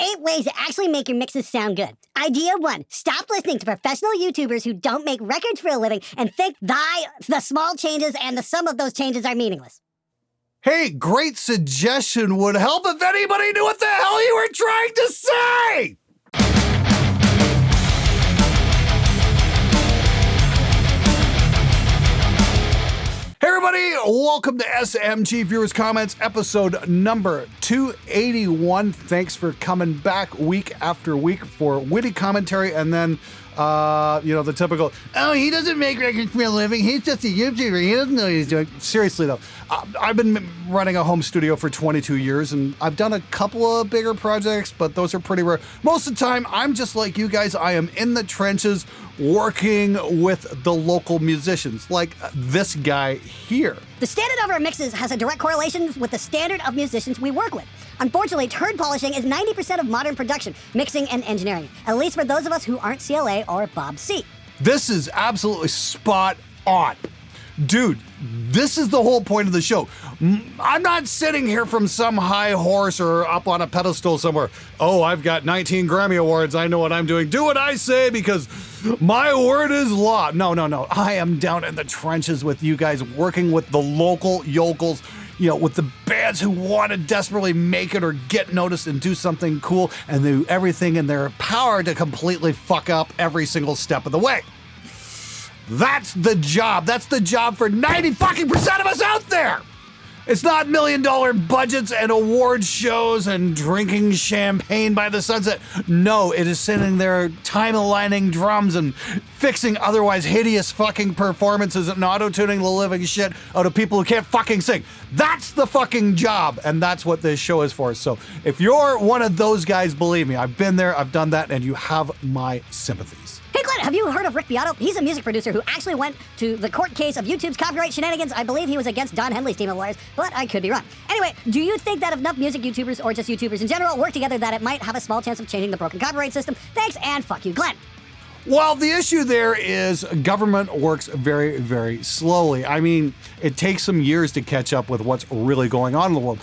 8 ways to actually make your mixes sound good. Idea 1, stop listening to professional YouTubers who don't make records for a living and think the small changes and the sum of those changes are meaningless. Hey, great suggestion. Would help if anybody knew what the hell you were trying to say! Hey everybody, welcome to SMG Viewers Comments, episode number 281. Thanks for coming back week after week for witty commentary and then, the typical, oh, he doesn't make records for a living, he's just a YouTuber, he doesn't know what he's doing. Seriously though, I've been running a home studio for 22 years and I've done a couple of bigger projects, but those are pretty rare. Most of the time, I'm just like you guys, I am in the trenches working with the local musicians, like this guy here. The standard of our mixes has a direct correlation with the standard of musicians we work with. Unfortunately, turd polishing is 90% of modern production, mixing, and engineering, at least for those of us who aren't CLA or Bob C. This is absolutely spot on. Dude, this is the whole point of the show. I'm not sitting here from some high horse or up on a pedestal somewhere. Oh, I've got 19 Grammy Awards. I know what I'm doing. Do what I say because my word is law. No. I am down in the trenches with you guys, working with the local yokels, with the bands who want to desperately make it or get noticed and do something cool and do everything in their power to completely fuck up every single step of the way. That's the job. That's the job for 90% of us out there. It's not $1 million budgets and award shows and drinking champagne by the sunset. No, it is sitting there time-aligning drums and fixing otherwise hideous fucking performances and auto-tuning the living shit out of people who can't fucking sing. That's the fucking job, and that's what this show is for. So if you're one of those guys, believe me, I've been there, I've done that, and you have my sympathies. Hey Glenn, have you heard of Rick Beato? He's a music producer who actually went to the court case of YouTube's copyright shenanigans. I believe he was against Don Henley's team of lawyers, but I could be wrong. Anyway, do you think that if enough music YouTubers, or just YouTubers in general, work together that it might have a small chance of changing the broken copyright system? Thanks, and fuck you, Glenn. Well, the issue there is government works very, very slowly. I mean, it takes some years to catch up with what's really going on in the world.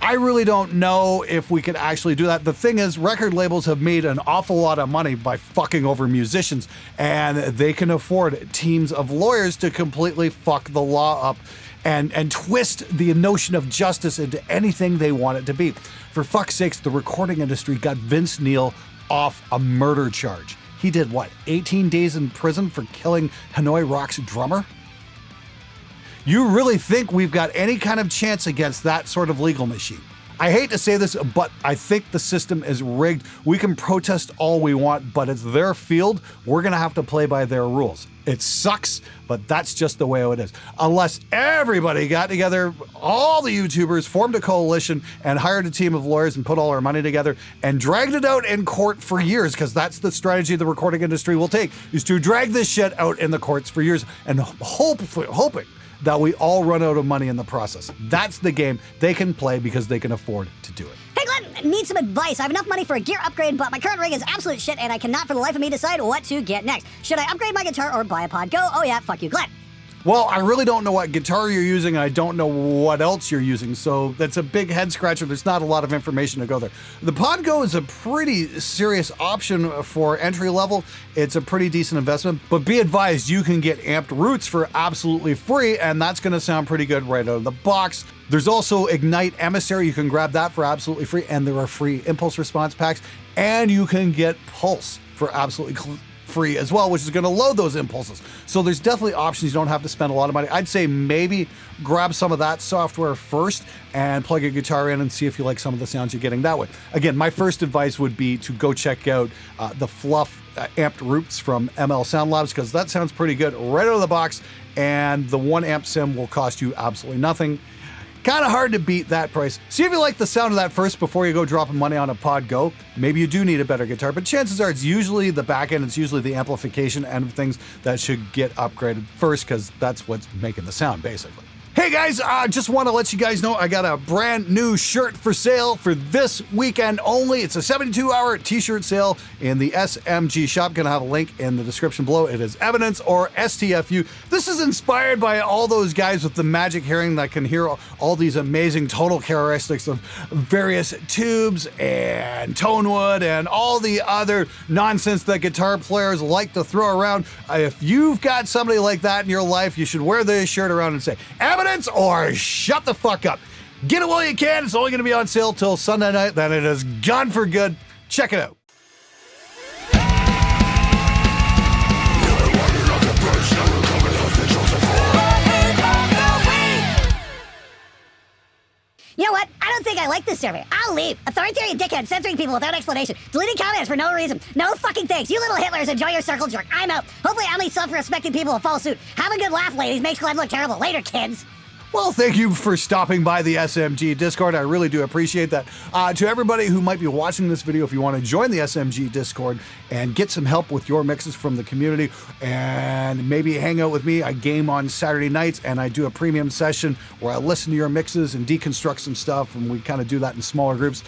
I really don't know if we could actually do that. The thing is, record labels have made an awful lot of money by fucking over musicians, and they can afford teams of lawyers to completely fuck the law up and twist the notion of justice into anything they want it to be. For fuck's sakes, the recording industry got Vince Neil off a murder charge. He did, 18 days in prison for killing Hanoi Rock's drummer? You really think we've got any kind of chance against that sort of legal machine? I hate to say this, but I think the system is rigged. We can protest all we want, but it's their field. We're gonna have to play by their rules. It sucks, but that's just the way it is. Unless everybody got together, all the YouTubers formed a coalition and hired a team of lawyers and put all our money together and dragged it out in court for years, because that's the strategy the recording industry will take, is to drag this shit out in the courts for years and hoping that we all run out of money in the process. That's the game they can play because they can afford to do it. Hey Glenn, need some advice. I have enough money for a gear upgrade, but my current rig is absolute shit and I cannot for the life of me decide what to get next. Should I upgrade my guitar or buy a Pod Go? Oh yeah, fuck you, Glenn. Well, I really don't know what guitar you're using, and I don't know what else you're using, so that's a big head scratcher. There's not a lot of information to go there. The Pod Go is a pretty serious option for entry level. It's a pretty decent investment, but be advised, you can get amped roots for absolutely free, and that's gonna sound pretty good right out of the box. There's also Ignite Emissary. You can grab that for absolutely free, and there are free impulse response packs, and you can get Pulse for absolutely free as well, which is going to load those impulses. So there's definitely options. You don't have to spend a lot of money. I'd say maybe grab some of that software first and plug your guitar in and see if you like some of the sounds you're getting that way. Again, my first advice would be to go check out the Fluff amped roots from ML Sound Labs, because that sounds pretty good right out of the box, and the 1 amp sim will cost you absolutely nothing. Kind of hard to beat that price. See if you like the sound of that first before you go dropping money on a Pod Go. Maybe you do need a better guitar, but chances are it's usually the back end, it's usually the amplification and things that should get upgraded first, because that's what's making the sound, basically. Hey guys, just want to let you guys know I got a brand new shirt for sale for this weekend only. It's a 72-hour t-shirt sale in the SMG shop. Gonna have a link in the description below. It is Evidence or STFU. This is inspired by all those guys with the magic hearing that can hear all these amazing tonal characteristics of various tubes and tone wood and all the other nonsense that guitar players like to throw around. If you've got somebody like that in your life, you should wear this shirt around and say, Evidence or shut the fuck up. Get it while you can. It's only going to be on sale till Sunday night. Then it is gone for good. Check it out. You know what? I don't think I like this survey. I'll leave. Authoritarian dickhead censoring people without explanation. Deleting comments for no reason. No fucking thanks. You little Hitlers, enjoy your circle jerk. I'm out. Hopefully Emily self-respecting people will follow suit. Have a good laugh, ladies. Makes Glenn look terrible. Later, kids. Well, thank you for stopping by the SMG Discord. I really do appreciate that. To everybody who might be watching this video, if you want to join the SMG Discord and get some help with your mixes from the community and maybe hang out with me, I game on Saturday nights and I do a premium session where I listen to your mixes and deconstruct some stuff, and we kind of do that in smaller groups.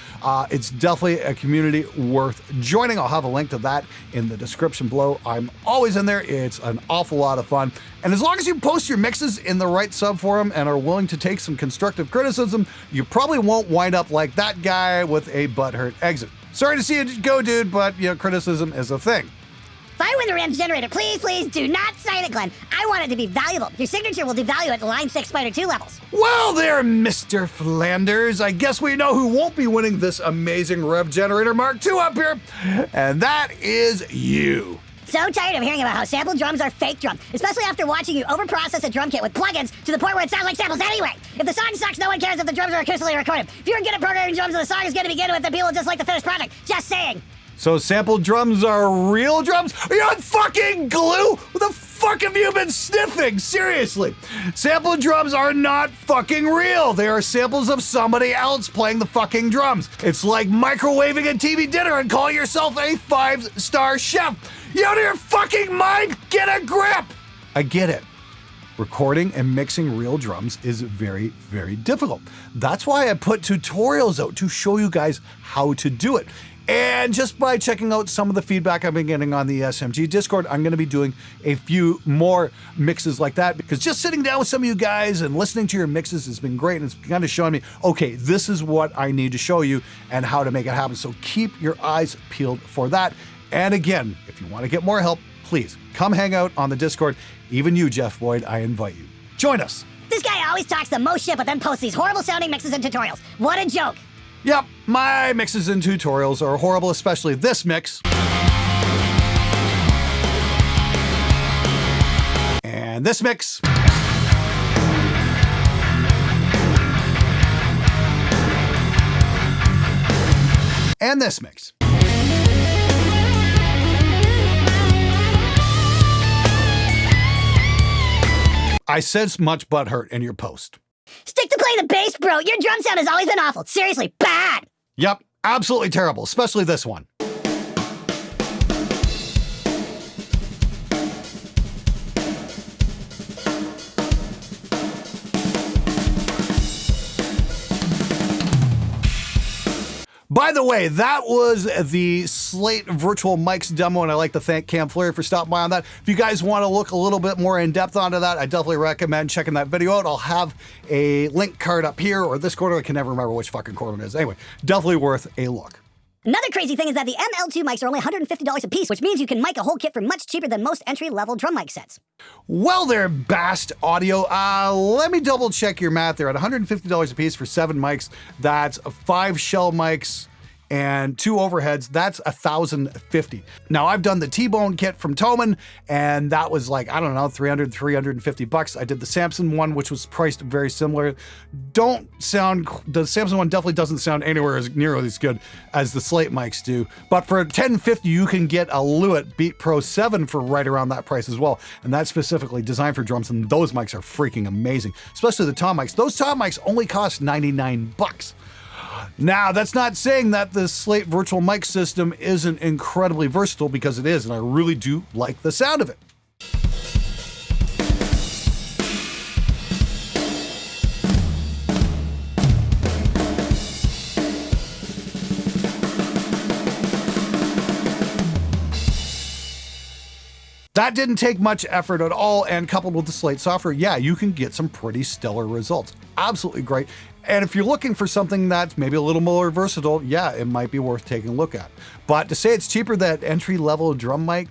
It's definitely a community worth joining. I'll have a link to that in the description below. I'm always in there. It's an awful lot of fun. And as long as you post your mixes in the right subforum and are willing to take some constructive criticism, you probably won't wind up like that guy with a butthurt exit. Sorry to see you go, dude, but criticism is a thing. If I win the Rams generator, please do not sign it, Glenn. I want it to be valuable. Your signature will devalue at the Line 6 Spider 2 levels. Well there, Mr. Flanders. I guess we know who won't be winning this amazing Rev Generator Mark II up here, and that is you. So tired of hearing about how sampled drums are fake drums, especially after watching you overprocess a drum kit with plugins to the point where it sounds like samples anyway. If the song sucks, no one cares if the drums are acoustically recorded. If you're good at programming drums and the song is going to begin with, then people just like the finished product. Just saying. So sampled drums are real drums? Are you on fucking glue? What the fuck have you been sniffing? Seriously. Sampled drums are not fucking real. They are samples of somebody else playing the fucking drums. It's like microwaving a TV dinner and calling yourself a 5-star chef. You out of your fucking mind? Get a grip! I get it. Recording and mixing real drums is very, very difficult. That's why I put tutorials out to show you guys how to do it. And just by checking out some of the feedback I've been getting on the SMG Discord, I'm going to be doing a few more mixes like that, because just sitting down with some of you guys and listening to your mixes has been great, and it's kind of showing me, okay, this is what I need to show you and how to make it happen. So keep your eyes peeled for that. And again, if you want to get more help, please come hang out on the Discord. Even you, Jeff Boyd, I invite you. Join us. This guy always talks the most shit, but then posts these horrible sounding mixes and tutorials. What a joke. Yep, my mixes and tutorials are horrible, especially this mix. And this mix. And this mix. I sense much butthurt in your post. Stick to playing the bass, bro. Your drum sound has always been awful. Seriously, bad. Yep, absolutely terrible, especially this one. By the way, that was the Slate Virtual Mics demo, and I'd like to thank Cam Fleury for stopping by on that. If you guys want to look a little bit more in depth onto that, I definitely recommend checking that video out. I'll have a link card up here or this corner. I can never remember which fucking corner it is. Anyway, definitely worth a look. Another crazy thing is that the ML2 mics are only $150 a piece, which means you can mic a whole kit for much cheaper than most entry-level drum mic sets. Well there, Bast Audio. Let me double check your math there. At $150 a piece for 7 mics, that's 5 shell mics and 2 overheads. That's $1,050. Now I've done the T-Bone kit from Thomann, and that was like, I don't know, $350. I did the Samson one, which was priced very similar. The Samson one definitely doesn't sound anywhere as nearly as good as the Slate mics do. But for $1,050, you can get a Lewitt Beat Pro 7 for right around that price as well. And that's specifically designed for drums, and those mics are freaking amazing, especially the tom mics. Those tom mics only cost $99. Now, that's not saying that the Slate Virtual Mic system isn't incredibly versatile, because it is, and I really do like the sound of it. That didn't take much effort at all, and coupled with the Slate software, yeah, you can get some pretty stellar results. Absolutely great. And if you're looking for something that's maybe a little more versatile, yeah, it might be worth taking a look at. But to say it's cheaper than entry-level drum mic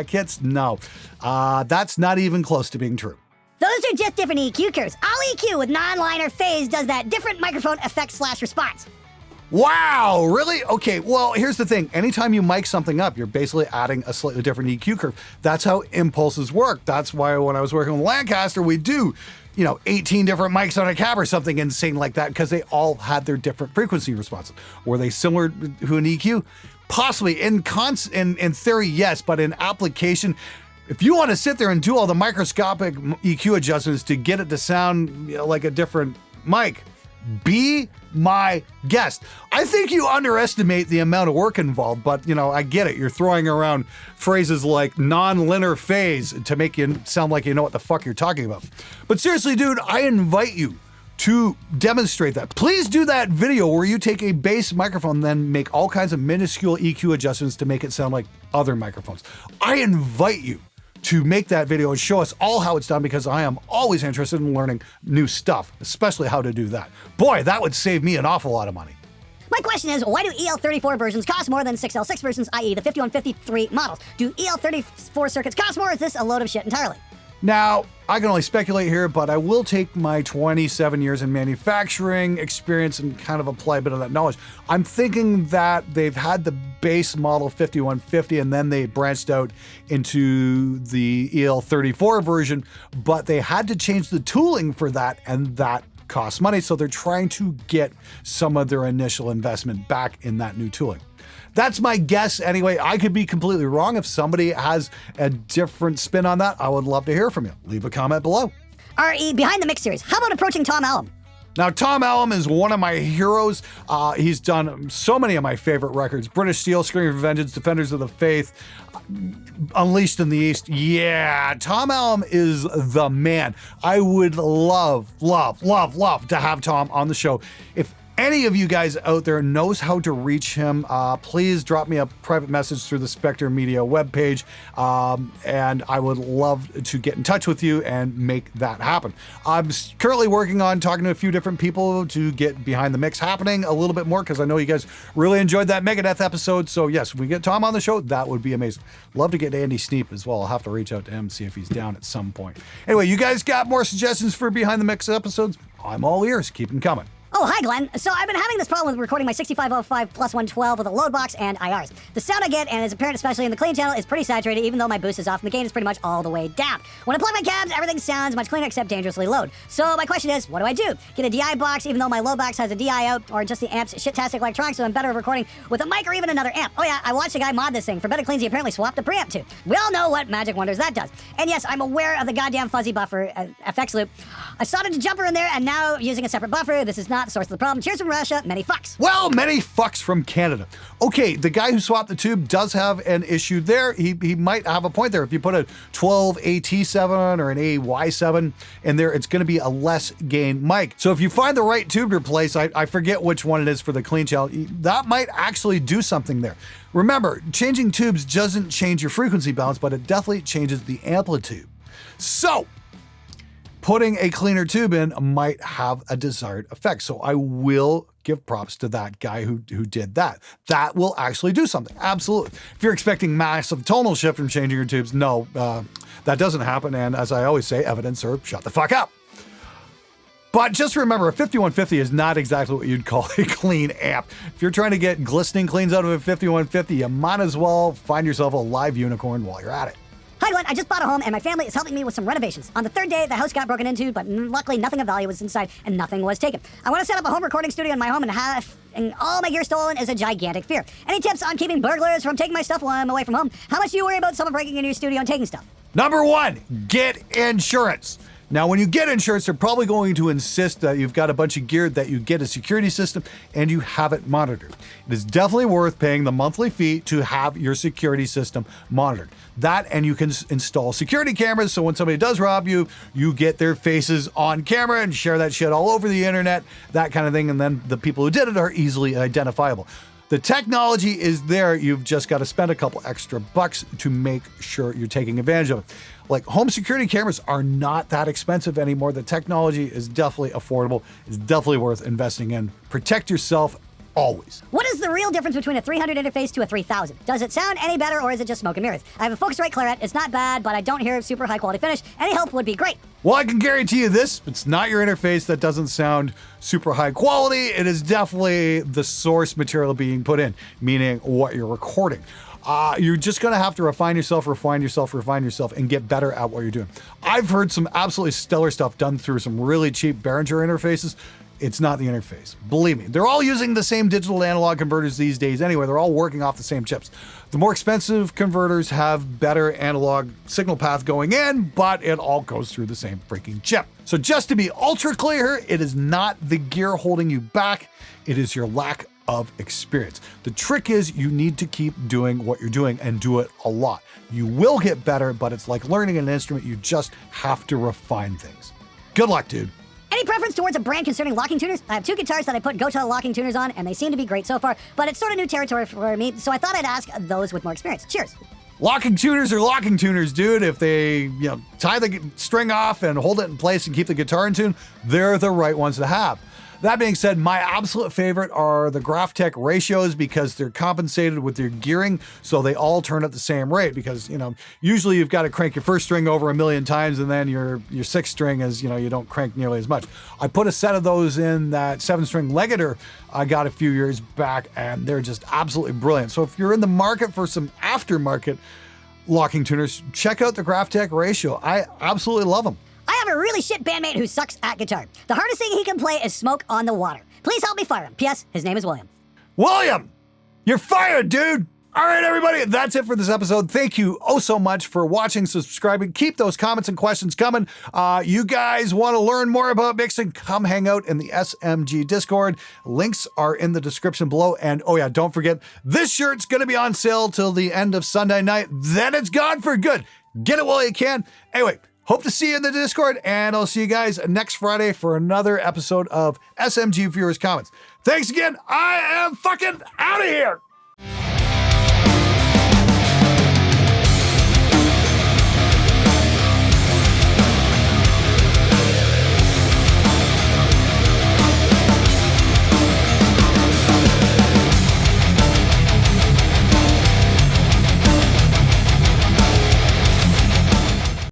kits, no. That's not even close to being true. Those are just different EQ curves. All EQ with non-liner phase does that different microphone effect/response. Wow, really? Okay, well, here's the thing. Anytime you mic something up, you're basically adding a slightly different EQ curve. That's how impulses work. That's why when I was working with Lancaster, we do, 18 different mics on a cab or something insane like that, because they all had their different frequency responses. Were they similar to an EQ? Possibly. In theory, yes, but in application, if you want to sit there and do all the microscopic EQ adjustments to get it to sound like a different mic, be my guest. I think you underestimate the amount of work involved, but I get it. You're throwing around phrases like non-linear phase to make you sound like you know what the fuck you're talking about. But seriously, dude, I invite you to demonstrate that. Please do that video where you take a bass microphone, then make all kinds of minuscule EQ adjustments to make it sound like other microphones. I invite you to make that video and show us all how it's done, because I am always interested in learning new stuff, especially how to do that. Boy, that would save me an awful lot of money. My question is, why do EL34 versions cost more than 6L6 versions, i.e. the 5153 models? Do EL34 circuits cost more, or is this a load of shit entirely? Now, I can only speculate here, but I will take my 27 years in manufacturing experience and kind of apply a bit of that knowledge. I'm thinking that they've had the base model 5150 and then they branched out into the EL34 version, but they had to change the tooling for that, and that costs money. So they're trying to get some of their initial investment back in that new tooling. That's my guess anyway. I could be completely wrong. If somebody has a different spin on that, I would love to hear from you. Leave a comment below. RE, behind the mix series, how about approaching Tom Allom? Now, Tom Allom is one of my heroes. He's done so many of my favorite records. British Steel, Screaming for Vengeance, Defenders of the Faith, Unleashed in the East. Yeah, Tom Allom is the man. I would love to have Tom on the show. If any of you guys out there knows how to reach him, please drop me a private message through the Spectre Media webpage, and I would love to get in touch with you and make that happen. I'm currently working on talking to a few different people to get Behind the Mix happening a little bit more, because I know you guys really enjoyed that Megadeth episode. So yes, if we get Tom on the show, that would be amazing. Love to get Andy Sneap as well. I'll have to reach out to him, see if he's down at some point. Anyway, you guys got more suggestions for Behind the Mix episodes? I'm all ears. Keep them coming. Oh, hi, Glenn. So I've been having this problem with recording my 6505 plus 112 with a load box and IRs. The sound I get, and is apparent especially in the clean channel, is pretty saturated, even though my boost is off and the gain is pretty much all the way down. When I plug my cabs, everything sounds much cleaner except dangerously low. So my question is, what do I do? Get a DI box even though my low box has a DI out, or just the amp's shit-tastic electronics, so I'm better at recording with a mic or even another amp? Oh yeah, I watched a guy mod this thing. For better cleans, he apparently swapped the preamp too. We all know what magic wonders that does. And yes, I'm aware of the goddamn fuzzy buffer FX loop. I soldered a jumper in there and now using a separate buffer. This is not the source of the problem. Cheers from Russia, many fucks. Well, many fucks from Canada. Okay, the guy who swapped the tube does have an issue there. He might have a point there. If you put a 12AT7 or an AY7 in there, it's going to be a less gain mic. So if you find the right tube to replace, I forget which one it is for the clean channel, that might actually do something there. Remember, changing tubes doesn't change your frequency balance, but it definitely changes the amplitude. So putting a cleaner tube in might have a desired effect. So I will give props to that guy who did that. That will actually do something. Absolutely. If you're expecting massive tonal shift from changing your tubes, no, that doesn't happen. And as I always say, evidence or shut the fuck up. But just remember, a 5150 is not exactly what you'd call a clean amp. If you're trying to get glistening cleans out of a 5150, you might as well find yourself a live unicorn while you're at it. Hi Glenn, I just bought a home and my family is helping me with some renovations. On the third day, the house got broken into, but luckily nothing of value was inside and nothing was taken. I want to set up a home recording studio in my home and all my gear stolen is a gigantic fear. Any tips on keeping burglars from taking my stuff while I'm away from home? How much do you worry about someone breaking into your studio and taking stuff? Number one, get insurance. Now, when you get insurance, they're probably going to insist that you've got a bunch of gear, that you get a security system, and you have it monitored. It is definitely worth paying the monthly fee to have your security system monitored. That, and you can install security cameras, so when somebody does rob you, you get their faces on camera and share that shit all over the internet, that kind of thing, and then the people who did it are easily identifiable. The technology is there. You've just got to spend a couple extra bucks to make sure you're taking advantage of it. Like, home security cameras are not that expensive anymore. The technology is definitely affordable. It's definitely worth investing in. Protect yourself always. What is the real difference between a 300 interface to a 3000? Does it sound any better, or is it just smoke and mirrors? I have a Focusrite Claret. It's not bad, but I don't hear super high quality finish. Any help would be great. Well, I can guarantee you this. It's not your interface that doesn't sound super high quality. It is definitely the source material being put in, meaning what you're recording. You're just going to have to refine yourself, and get better at what you're doing. I've heard some absolutely stellar stuff done through some really cheap Behringer interfaces. It's not the interface. Believe me, they're all using the same digital to analog converters these days anyway. They're all working off the same chips. The more expensive converters have better analog signal path going in, but it all goes through the same freaking chip. So just to be ultra clear, it is not the gear holding you back. It is your lack of experience. The trick is you need to keep doing what you're doing and do it a lot. You will get better, but it's like learning an instrument. You just have to refine things. Good luck, dude. Any preference towards a brand concerning locking tuners? I have two guitars that I put Gotoh locking tuners on, and they seem to be great so far, but it's sort of new territory for me, so I thought I'd ask those with more experience. Cheers. Locking tuners are locking tuners, dude. If they, tie the string off and hold it in place and keep the guitar in tune, they're the right ones to have. That being said, my absolute favorite are the Graphtec ratios because they're compensated with their gearing, so they all turn at the same rate. Because usually you've got to crank your first string over 1,000,000 times, and then your sixth string is you don't crank nearly as much. I put a set of those in that 7-string Legator I got a few years back, and they're just absolutely brilliant. So if you're in the market for some aftermarket locking tuners, check out the Graphtec ratio. I absolutely love them. I have a really shit bandmate who sucks at guitar. The hardest thing he can play is Smoke on the Water. Please help me fire him. P.S. His name is William. William! You're fired, dude! All right, everybody, that's it for this episode. Thank you so much for watching, subscribing. Keep those comments and questions coming. You guys want to learn more about mixing? Come hang out in the SMG Discord. Links are in the description below. And oh yeah, don't forget, this shirt's going to be on sale till the end of Sunday night. Then it's gone for good. Get it while you can. Anyway, hope to see you in the Discord, and I'll see you guys next Friday for another episode of SMG Viewers Comments. Thanks again. I am fucking out of here.